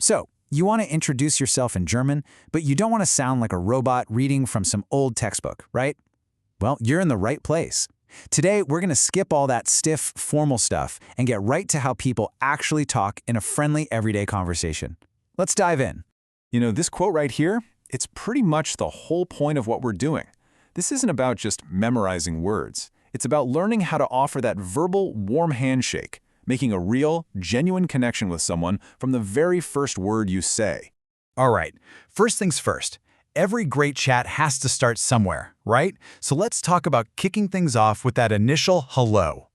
So, you want to introduce yourself in German, but you don't want to sound like a robot reading from some old textbook, right? Well, you're in the right place. Today, we're going to skip all that stiff, formal stuff and get right to how people actually talk in a friendly, everyday conversation. Let's dive in. You know, this quote right here, it's pretty much the whole point of what we're doing. This isn't about just memorizing words. It's about learning how to offer that verbal, warm handshake, making a real, genuine connection with someone from the very first word you say. All right, first things first. Every great chat has to start somewhere, right? So let's talk about kicking things off with that initial hello.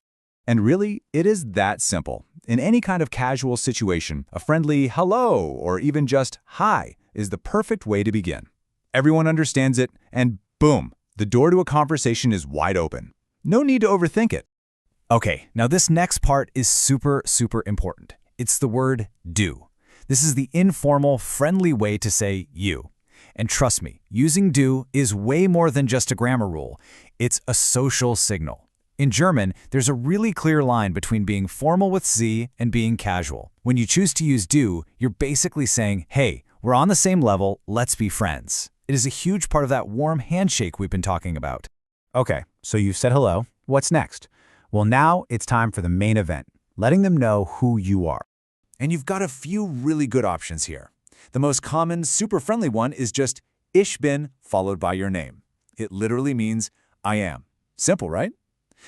And really, it is that simple. In any kind of casual situation, a friendly hello or even just hi is the perfect way to begin. Everyone understands it, and boom, the door to a conversation is wide open. No need to overthink it. Okay, now this next part is super important. It's the word do. This is the informal, friendly way to say you. And trust me, using do is way more than just a grammar rule. It's a social signal. In German, there's a really clear line between being formal with Sie and being casual. When you choose to use do, you're basically saying, hey, we're on the same level, let's be friends. It is a huge part of that warm handshake we've been talking about. Okay, so you've said hello. What's next? Well, now it's time for the main event, letting them know who you are. And you've got a few really good options here. The most common, super friendly one is just Ich bin followed by your name. It literally means I am. Simple, right?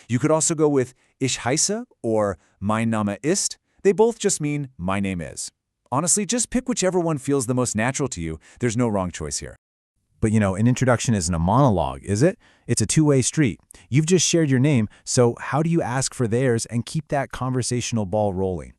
You could also go with Ich heiße or Mein Name ist. They both just mean my name is. Honestly, just pick whichever one feels the most natural to you. There's no wrong choice here. But you know, an introduction isn't a monologue, is it? It's a two-way street. You've just shared your name, so how do you ask for theirs and keep that conversational ball rolling?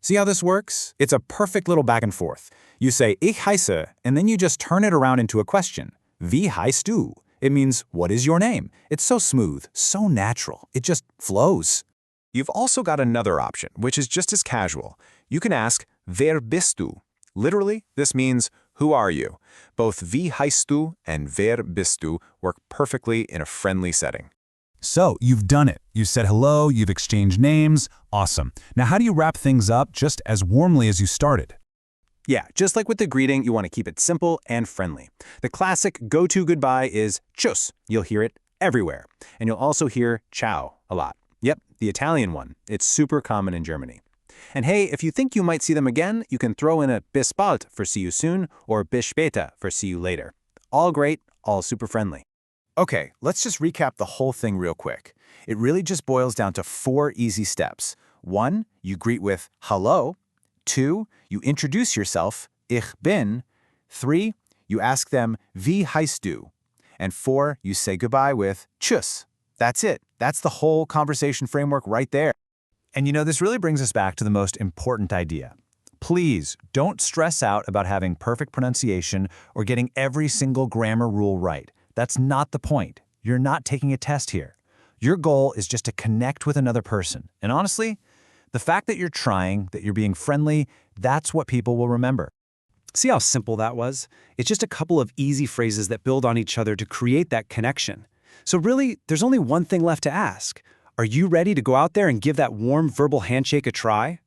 See how this works? It's a perfect little back and forth. You say Ich heiße, and then you just turn it around into a question. Wie heißt du? It means, what is your name? It's so smooth, so natural. It just flows. You've also got another option, which is just as casual. You can ask, Wer bist du? Literally, this means, who are you? Both wie heißt du and wer bist du work perfectly in a friendly setting. So, you've done it. You said hello, you've exchanged names. Awesome. Now, how do you wrap things up just as warmly as you started? Yeah, just like with the greeting, you want to keep it simple and friendly. The classic go-to goodbye is tschüss. You'll hear it everywhere. And you'll also hear ciao a lot. Yep, the Italian one. It's super common in Germany. And hey, if you think you might see them again, you can throw in a bis bald for see you soon or bis später for see you later. All great, all super friendly. Okay, let's just recap the whole thing real quick. It really just boils down to 4 easy steps. 1, you greet with hello. 2, you introduce yourself, ich bin. 3, you ask them, wie heißt du? And 4, you say goodbye with tschüss. That's it. That's the whole conversation framework right there. And you know, this really brings us back to the most important idea. Please don't stress out about having perfect pronunciation or getting every single grammar rule right. That's not the point. You're not taking a test here. Your goal is just to connect with another person. And honestly, the fact that you're trying, that you're being friendly, that's what people will remember. See how simple that was? It's just a couple of easy phrases that build on each other to create that connection. So really, there's only one thing left to ask. Are you ready to go out there and give that warm verbal handshake a try?